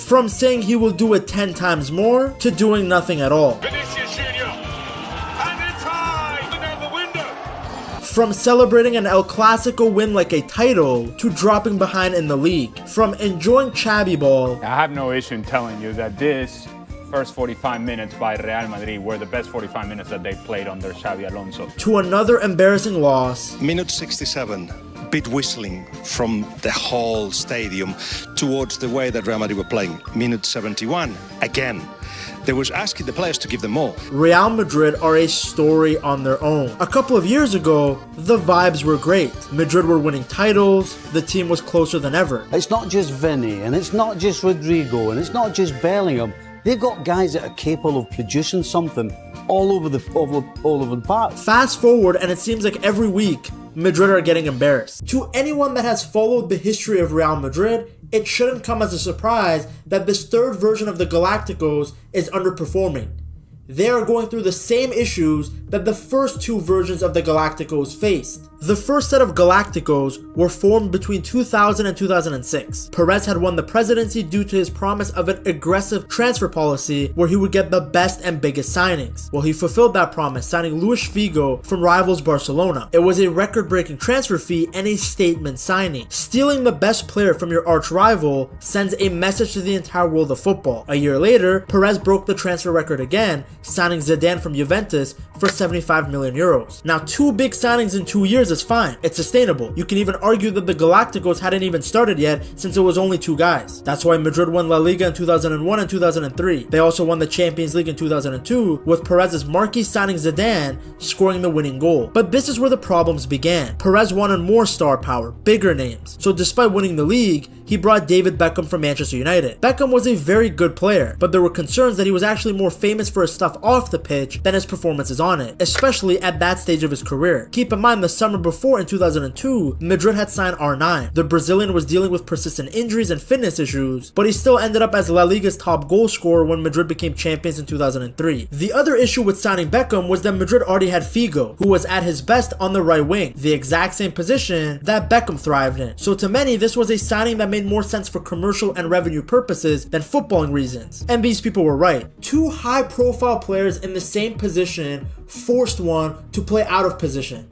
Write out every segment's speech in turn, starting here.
From saying he will do it 10 times more to doing nothing at all. Vinicius Jr. And it's high. Look out the window. From celebrating an El Clasico win like a title to dropping behind in the league. From enjoying Xabi ball. I have no issue in telling you that this first 45 minutes by Real Madrid were the best 45 minutes that they played under Xabi Alonso. To another embarrassing loss. Minute 67, bit whistling from the whole stadium towards the way that Real Madrid were playing. Minute 71, again. They was asking the players to give them more. Real Madrid are a story on their own. A couple of years ago, the vibes were great. Madrid were winning titles, the team was closer than ever. It's not just Vinny, and it's not just Rodrigo, and it's not just Bellingham. They've got guys that are capable of producing something all over the park. Fast forward, and it seems like every week, Madrid are getting embarrassed. To anyone that has followed the history of Real Madrid, it shouldn't come as a surprise that this third version of the Galacticos is underperforming. They are going through the same issues that the first two versions of the Galacticos faced. The first set of Galacticos were formed between 2000 and 2006. Perez had won the presidency due to his promise of an aggressive transfer policy where he would get the best and biggest signings. Well, he fulfilled that promise, signing Luis Figo from rivals Barcelona. It was a record-breaking transfer fee and a statement signing. Stealing the best player from your arch rival sends a message to the entire world of football. A year later, Perez broke the transfer record again, signing Zidane from Juventus for 75 million euros. Now, two big signings in 2 years is fine. It's sustainable. You can even argue that the Galacticos hadn't even started yet since it was only two guys. That's why Madrid won La Liga in 2001 and 2003. They also won the Champions League in 2002 with Perez's marquee signing Zidane scoring the winning goal. But this is where the problems began. Perez wanted more star power, bigger names. So despite winning the league, he brought David Beckham from Manchester United. Beckham was a very good player, but there were concerns that he was actually more famous for his stuff off the pitch than his performances on it, especially at that stage of his career. Keep in mind, the summer before in 2002, Madrid had signed R9. The Brazilian was dealing with persistent injuries and fitness issues, but he still ended up as La Liga's top goal scorer when Madrid became champions in 2003. The other issue with signing Beckham was that Madrid already had Figo, who was at his best on the right wing, the exact same position that Beckham thrived in. So to many, this was a signing that made more sense for commercial and revenue purposes than footballing reasons. And these people were right. Two high-profile players in the same position forced one to play out of position.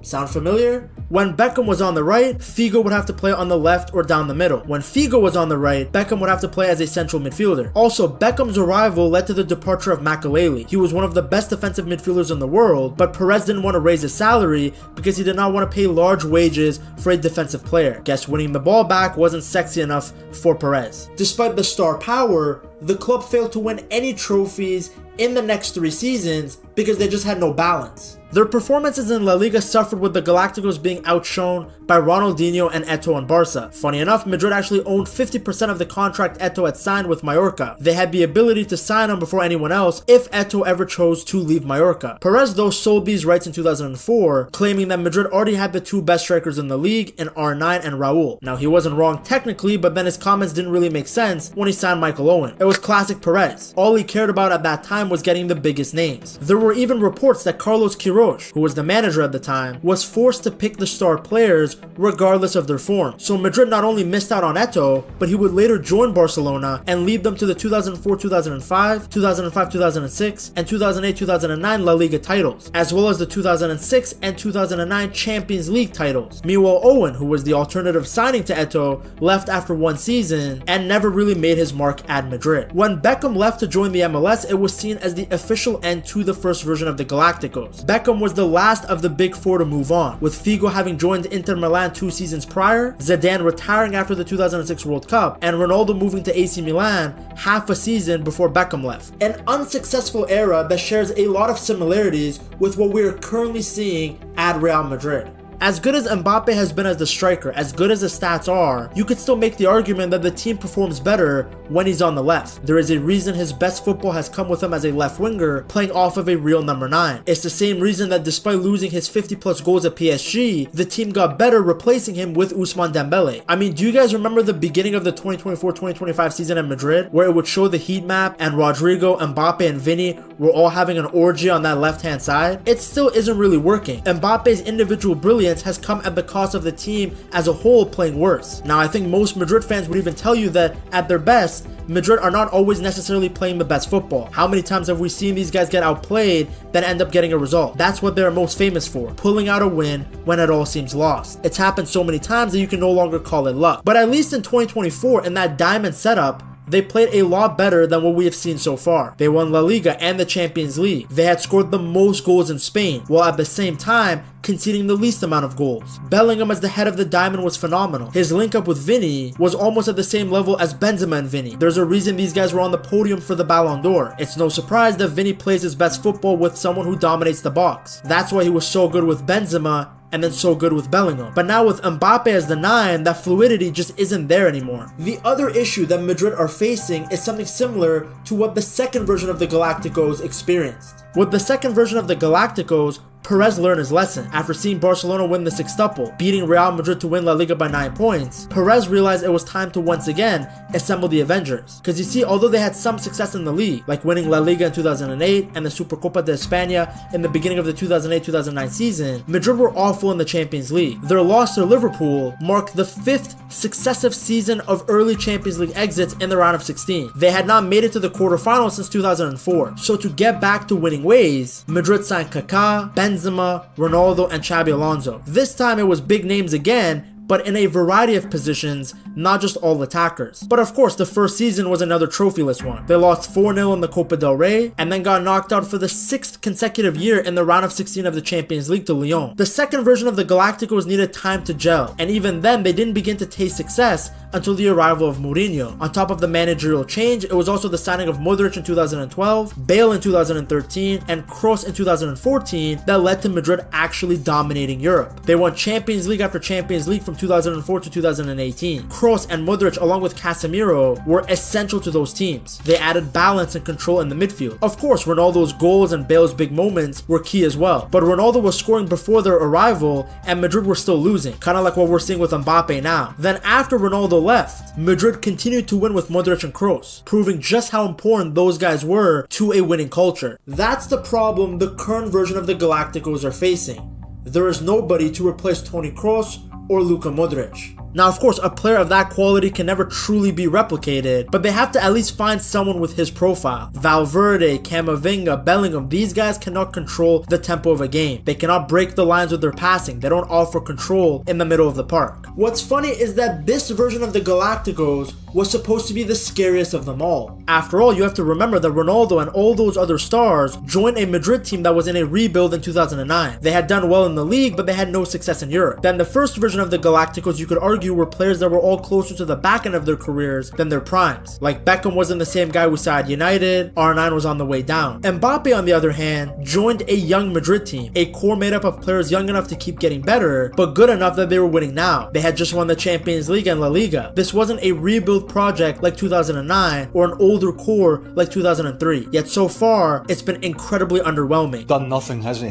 Sound familiar? When Beckham was on the right, Figo would have to play on the left or down the middle. When Figo was on the right, Beckham would have to play as a central midfielder. Also, Beckham's arrival led to the departure of Makelele. He was one of the best defensive midfielders in the world, but Perez didn't want to raise his salary because he did not want to pay large wages for a defensive player. Guess winning the ball back wasn't sexy enough for Perez. Despite the star power, the club failed to win any trophies in the next 3 seasons because they just had no balance. Their performances in La Liga suffered with the Galacticos being outshone by Ronaldinho and Eto'o and Barca. Funny enough, Madrid actually owned 50% of the contract Eto'o had signed with Mallorca. They had the ability to sign him before anyone else if Eto'o ever chose to leave Mallorca. Perez though sold these rights in 2004, claiming that Madrid already had the two best strikers in the league in R9 and Raul. Now he wasn't wrong technically, but then his comments didn't really make sense when he signed Michael Owen. It was classic Perez. All he cared about at that time was getting the biggest names. There were even reports that Carlos Queiroz, who was the manager at the time, was forced to pick the star players regardless of their form. So Madrid not only missed out on Eto'o, but he would later join Barcelona and lead them to the 2004-2005, 2005-2006, and 2008-2009 La Liga titles, as well as the 2006 and 2009 Champions League titles. Meanwhile, Owen, who was the alternative signing to Eto'o, left after 1 season and never really made his mark at Madrid. When Beckham left to join the MLS, it was seen as the official end to the first version of the Galacticos. Beckham was the last of the big four to move on, with Figo having joined Inter Milan 2 seasons prior, Zidane retiring after the 2006 World Cup, and Ronaldo moving to AC Milan half a season before Beckham left. An unsuccessful era that shares a lot of similarities with what we are currently seeing at Real Madrid. As good as Mbappe has been as the striker, as good as the stats are, you could still make the argument that the team performs better when he's on the left. There is a reason his best football has come with him as a left winger, playing off of a real number 9. It's the same reason that despite losing his 50 plus goals at PSG, the team got better replacing him with Ousmane Dembele. I mean, do you guys remember the beginning of the 2024-2025 season at Madrid, where it would show the heat map and Rodrigo, Mbappe, and Vinny were all having an orgy on that left hand side? It still isn't really working. Mbappe's individual brilliance brilliance has come at the cost of the team as a whole playing worse. Now, I think most Madrid fans would even tell you that at their best, Madrid are not always necessarily playing the best football. How many times have we seen these guys get outplayed then end up getting a result? That's what they're most famous for, pulling out a win when it all seems lost. It's happened so many times that you can no longer call it luck. But at least in 2024, in that diamond setup, they played a lot better than what we have seen so far. They won La Liga and the Champions League. They had scored the most goals in Spain, while at the same time conceding the least amount of goals. Bellingham as the head of the diamond was phenomenal. His link up with Vini was almost at the same level as Benzema and Vini. There's a reason these guys were on the podium for the Ballon d'Or. It's no surprise that Vini plays his best football with someone who dominates the box. That's why he was so good with Benzema and then so good with Bellingham. But now with Mbappe as the 9, that fluidity just isn't there anymore. The other issue that Madrid are facing is something similar to what the second version of the Galacticos experienced. With the second version of the Galacticos, Perez learned his lesson. After seeing Barcelona win the sextuple, beating Real Madrid to win La Liga by 9 points, Perez realized it was time to once again assemble the Avengers. Because you see, although they had some success in the league, like winning La Liga in 2008 and the Supercopa de España in the beginning of the 2008-2009 season, Madrid were awful in the Champions League. Their loss to Liverpool marked the 5th successive season of early Champions League exits in the round of 16. They had not made it to the quarterfinals since 2004. So to get back to winning ways, Madrid signed Kaká, Benzema, Ronaldo, and Xabi Alonso. This time it was big names again, but in a variety of positions, not just all attackers. But of course, the first season was another trophyless one. They lost 4-0 in the Copa del Rey, and then got knocked out for the 6th consecutive year in the round of 16 of the Champions League to Lyon. The second version of the Galacticos needed time to gel, and even then, they didn't begin to taste success until the arrival of Mourinho. On top of the managerial change, it was also the signing of Modric in 2012, Bale in 2013, and Kroos in 2014 that led to Madrid actually dominating Europe. They won Champions League after Champions League from 2004 to 2018. Kroos and Modric, along with Casemiro, were essential to those teams. They added balance and control in the midfield. Of course, Ronaldo's goals and Bale's big moments were key as well, but Ronaldo was scoring before their arrival and Madrid were still losing, kind of like what we're seeing with Mbappe now. Then after Ronaldo left, Madrid continued to win with Modric and Kroos, proving just how important those guys were to a winning culture. That's the problem the current version of the Galacticos are facing. There is nobody to replace Toni Kroos or Luka Modric. Now, of course, a player of that quality can never truly be replicated, but they have to at least find someone with his profile. Valverde, Camavinga, Bellingham, these guys cannot control the tempo of a game. They cannot break the lines with their passing. They don't offer control in the middle of the park. What's funny is that this version of the Galacticos was supposed to be the scariest of them all. After all, you have to remember that Ronaldo and all those other stars joined a Madrid team that was in a rebuild in 2009. They had done well in the league, but they had no success in Europe. Then the first version of the Galacticos, you could argue, were players that were all closer to the back end of their careers than their primes. Like Beckham wasn't the same guy we saw at United, R9 was on the way down. Mbappe, on the other hand, joined a young Madrid team, a core made up of players young enough to keep getting better, but good enough that they were winning now. They had just won the Champions League and La Liga. This wasn't a rebuild project like 2009 or an older core like 2003. Yet so far, it's been incredibly underwhelming. Done nothing, has he?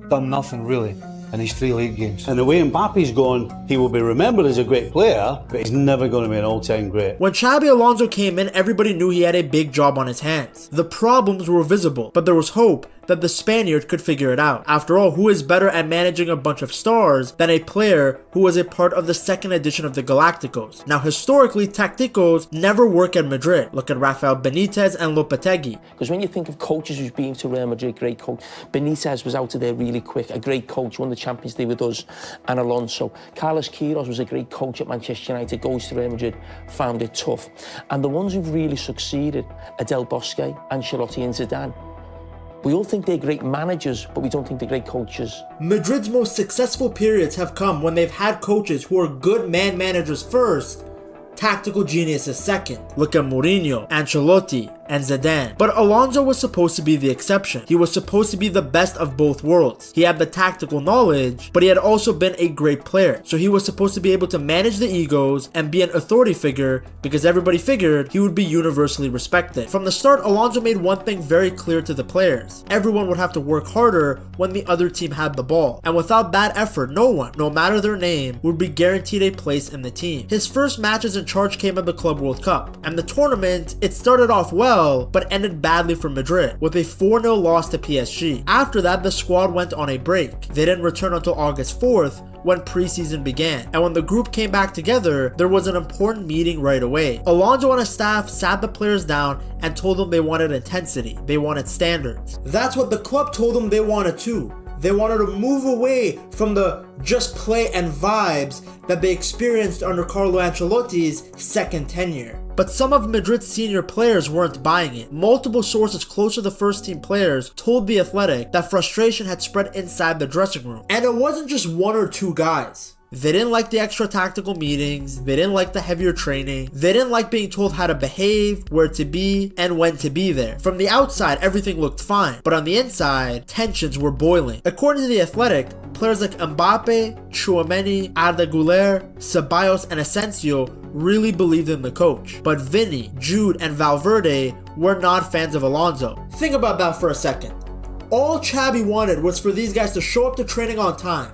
Done nothing, really, in his 3 league games. And the way Mbappe's gone, he will be remembered as a great player, but he's never going to be an all-time great. When Xabi Alonso came in, everybody knew he had a big job on his hands. The problems were visible, but there was hope that the Spaniard could figure it out. After all, who is better at managing a bunch of stars than a player who was a part of the second edition of the Galacticos? Now, historically, Tacticos never work at Madrid. Look at Rafael Benitez and Lopetegui. Because when you think of coaches who's been to Real Madrid, great coach, Benitez was out of there really quick, a great coach, won the Champions League with us, and Alonso. Carlos Queiroz was a great coach at Manchester United, goes to Real Madrid, found it tough. And the ones who've really succeeded are Del Bosque, Ancelotti and Zidane. We all think they're great managers, but we don't think they're great coaches. Madrid's most successful periods have come when they've had coaches who are good man managers first, tactical geniuses second. Look at Mourinho, Ancelotti, and Zidane. But Alonso was supposed to be the exception. He was supposed to be the best of both worlds. He had the tactical knowledge, but he had also been a great player. So he was supposed to be able to manage the egos and be an authority figure because everybody figured he would be universally respected. From the start, Alonso made one thing very clear to the players. Everyone would have to work harder when the other team had the ball. And without that effort, no one, no matter their name, would be guaranteed a place in the team. His first matches in charge came at the Club World Cup. And the tournament, it started off well, well, but ended badly for Madrid with a 4-0 loss to PSG. After that, the squad went on a break. They didn't return until August 4th when preseason began, and when the group came back together, there was an important meeting right away. Alonso and his staff sat the players down and told them they wanted intensity, they wanted standards. That's what the club told them they wanted too. They wanted to move away from the just play and vibes that they experienced under Carlo Ancelotti's second tenure. But some of Madrid's senior players weren't buying it. Multiple sources close to the first team players told The Athletic that frustration had spread inside the dressing room. And it wasn't just one or two guys. They didn't like the extra tactical meetings, they didn't like the heavier training, they didn't like being told how to behave, where to be, and when to be there. From the outside, everything looked fine, but on the inside, tensions were boiling. According to The Athletic, players like Mbappe, Tchouaméni, Arda Güler, Ceballos, and Asensio really believed in the coach. But Vini, Jude, and Valverde were not fans of Alonso. Think about that for a second. All Xabi wanted was for these guys to show up to training on time,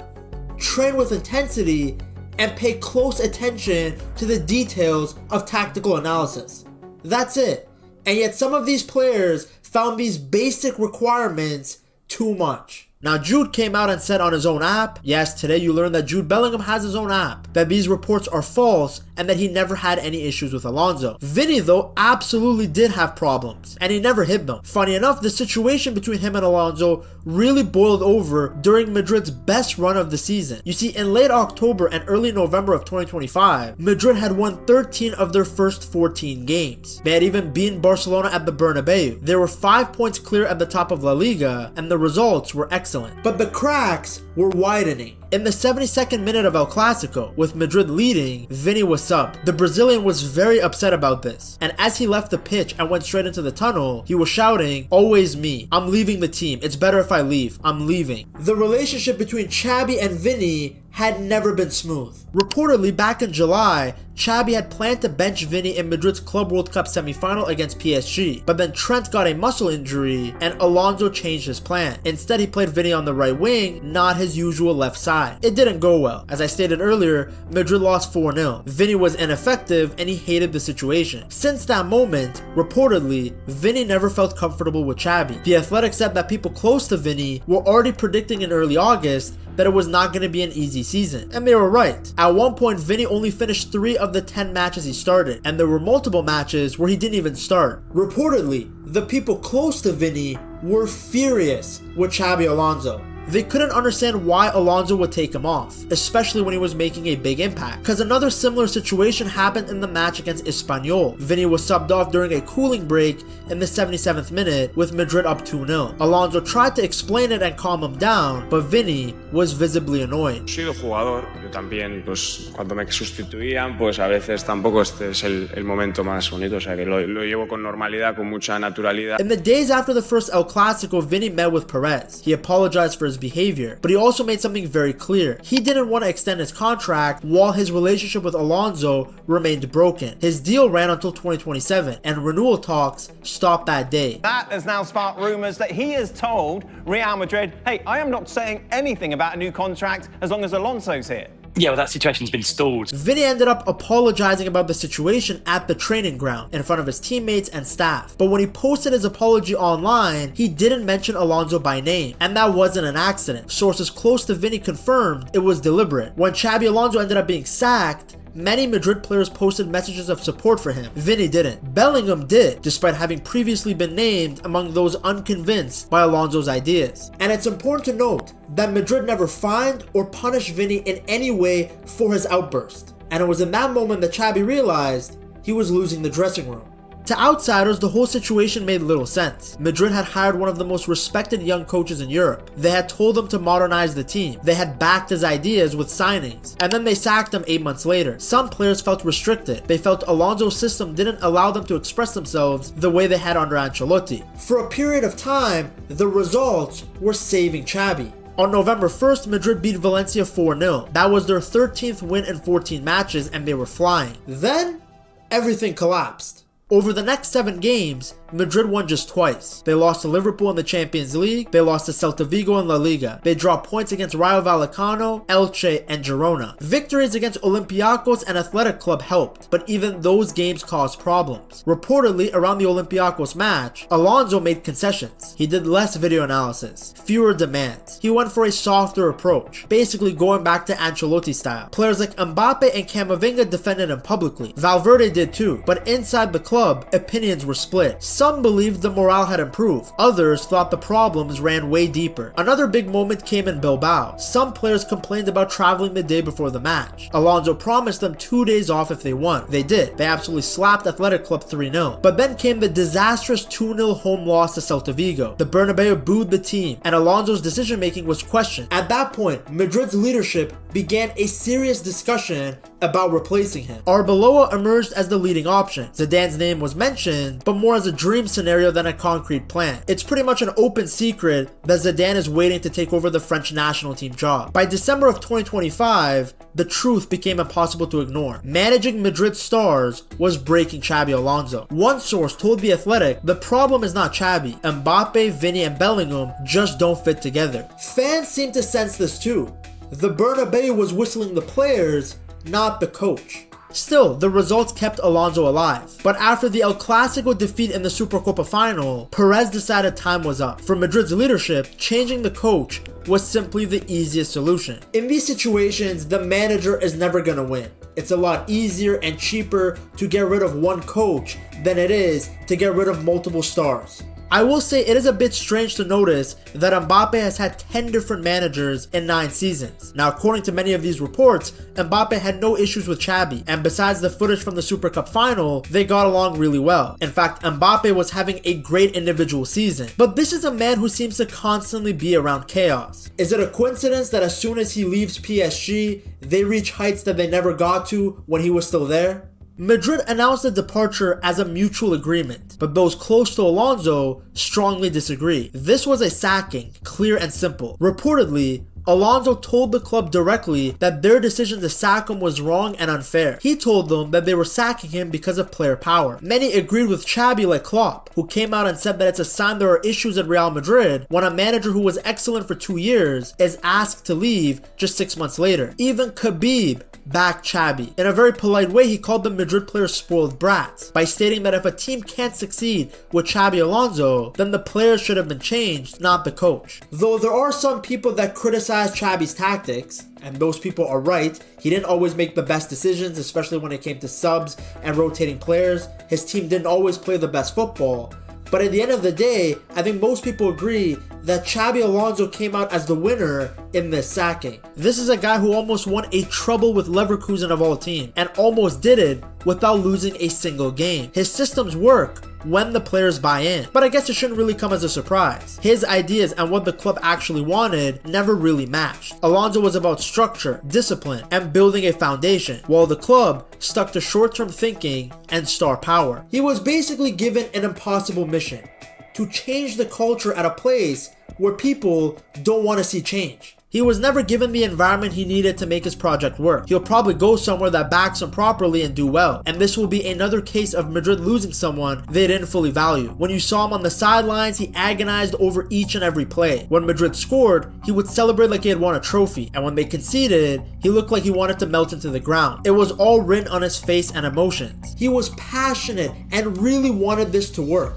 train with intensity, and pay close attention to the details of tactical analysis. That's it. And yet some of these players found these basic requirements too much. Now, Jude came out and said on his own app, yes, today you learned that Jude Bellingham has his own app, that these reports are false and that he never had any issues with Alonso. Vini, though, absolutely did have problems, and he never hid them. Funny enough, the situation between him and Alonso really boiled over during Madrid's best run of the season. You see, in late October and early November of 2025, Madrid had won 13 of their first 14 games. They had even beaten Barcelona at the Bernabeu. They were 5 points clear at the top of La Liga, and the results were excellent. But the cracks were widening. In the 72nd minute of El Clasico, with Madrid leading, Vini was subbed. The Brazilian was very upset about this, and as he left the pitch and went straight into the tunnel, he was shouting, "Always me. I'm leaving the team. It's better if I leave. I'm leaving." The relationship between Xabi and Vini had never been smooth. Reportedly, back in July, Xabi had planned to bench Vini in Madrid's Club World Cup semi-final against PSG, but then Trent got a muscle injury and Alonso changed his plan. Instead, he played Vini on the right wing, not his usual left side. It didn't go well. As I stated earlier, Madrid lost 4-0. Vini was ineffective and he hated the situation. Since that moment, reportedly, Vini never felt comfortable with Xabi. The Athletic said that people close to Vini were already predicting in early August that it was not going to be an easy season. And they were right. At one point, Vini only finished 3 of the 10 matches he started, and there were multiple matches where he didn't even start. Reportedly, the people close to Vini were furious with Xabi Alonso. They couldn't understand why Alonso would take him off, especially when he was making a big impact. Because another similar situation happened in the match against Espanyol. Vini was subbed off during a cooling break in the 77th minute with Madrid up 2-0. Alonso tried to explain it and calm him down, but Vini was visibly annoyed. Soy el jugador, yo también, pues cuando me sustituían, pues a veces tampoco este es el momento más bonito, o sea que lo llevo con normalidad, con mucha naturalidad. In the days after the first El Clasico, Vini met with Perez. He apologized for his behavior, but he also made something very clear. He didn't want to extend his contract while his relationship with Alonso remained broken. His deal ran until 2027, and renewal talks stopped that day. That has now sparked rumors that he has told Real Madrid, hey, I am not saying anything about a new contract as long as Alonso's here. Yeah, well, that situation's been stalled. Vini ended up apologizing about the situation at the training ground in front of his teammates and staff. But when he posted his apology online, he didn't mention Alonso by name. And that wasn't an accident. Sources close to Vini confirmed it was deliberate. When Xabi Alonso ended up being sacked, many Madrid players posted messages of support for him. Vini didn't. Bellingham did, despite having previously been named among those unconvinced by Alonso's ideas. And it's important to note that Madrid never fined or punished Vini in any way for his outburst. And it was in that moment that Xabi realized he was losing the dressing room. To outsiders, the whole situation made little sense. Madrid had hired one of the most respected young coaches in Europe. They had told him to modernize the team. They had backed his ideas with signings. And then they sacked him 8 months later. Some players felt restricted. They felt Alonso's system didn't allow them to express themselves the way they had under Ancelotti. For a period of time, the results were saving Xabi. On November 1st, Madrid beat Valencia 4-0. That was their 13th win in 14 matches and they were flying. Then, everything collapsed. Over the next 7 games, Madrid won just twice. They lost to Liverpool in the Champions League, they lost to Celta Vigo in La Liga, they dropped points against Rayo Vallecano, Elche, and Girona. Victories against Olympiacos and Athletic Club helped, but even those games caused problems. Reportedly, around the Olympiacos match, Alonso made concessions. He did less video analysis, fewer demands. He went for a softer approach, basically going back to Ancelotti style. Players like Mbappe and Camavinga defended him publicly. Valverde did too, but inside the club, opinions were split. Some believed the morale had improved. Others thought the problems ran way deeper. Another big moment came in Bilbao. Some players complained about traveling the day before the match. Alonso promised them 2 days off if they won. They did. They absolutely slapped Athletic Club 3-0. But then came the disastrous 2-0 home loss to Celta Vigo. The Bernabeu booed the team, and Alonso's decision making was questioned. At that point, Madrid's leadership began a serious discussion about replacing him. Arbeloa emerged as the leading option. Zidane's name was mentioned, but more as a dream scenario than a concrete plan. It's pretty much an open secret that Zidane is waiting to take over the French national team job. By December of 2025, the truth became impossible to ignore. Managing Madrid stars was breaking Xabi Alonso. One source told The Athletic, the problem is not Xabi. Mbappe, Vini, and Bellingham just don't fit together. Fans seem to sense this too. The Bernabeu was whistling the players, not the coach. Still, the results kept Alonso alive. But after the El Clasico defeat in the Supercopa final, Perez decided time was up. For Madrid's leadership, changing the coach was simply the easiest solution. In these situations, the manager is never gonna win. It's a lot easier and cheaper to get rid of one coach than it is to get rid of multiple stars. I will say it is a bit strange to notice that Mbappe has had 10 different managers in 9 seasons. Now, according to many of these reports, Mbappe had no issues with Xabi, and besides the footage from the Super Cup final, they got along really well. In fact, Mbappe was having a great individual season. But this is a man who seems to constantly be around chaos. Is it a coincidence that as soon as he leaves PSG, they reach heights that they never got to when he was still there? Madrid announced the departure as a mutual agreement, but those close to Alonso strongly disagree. This was a sacking, clear and simple. Reportedly, Alonso told the club directly that their decision to sack him was wrong and unfair. He told them that they were sacking him because of player power. Many agreed with Xabi like Klopp, who came out and said that it's a sign there are issues at Real Madrid when a manager who was excellent for 2 years is asked to leave just 6 months later. Even Khabib backed Xabi. In a very polite way, he called the Madrid players spoiled brats by stating that if a team can't succeed with Xabi Alonso, then the players should have been changed, not the coach. Though there are some people that criticize Xabi's tactics, and those people are right. He didn't always make the best decisions, especially when it came to subs and rotating players. His team didn't always play the best football. But at the end of the day, I think most people agree that Xabi Alonso came out as the winner in this sacking. This is a guy who almost won a treble with Leverkusen of all teams, and almost did it without losing a single game. His systems work when the players buy in, but I guess it shouldn't really come as a surprise. His ideas and what the club actually wanted never really matched. Alonso was about structure, discipline, and building a foundation, while the club stuck to short-term thinking and star power. He was basically given an impossible mission: to change the culture at a place where people don't want to see change. He was never given the environment he needed to make his project work. He'll probably go somewhere that backs him properly and do well. And this will be another case of Madrid losing someone they didn't fully value. When you saw him on the sidelines, he agonized over each and every play. When Madrid scored, he would celebrate like he had won a trophy. And when they conceded, he looked like he wanted to melt into the ground. It was all written on his face and emotions. He was passionate and really wanted this to work.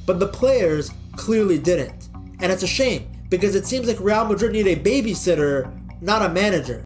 But the players clearly didn't. And it's a shame, because it seems like Real Madrid need a babysitter, not a manager.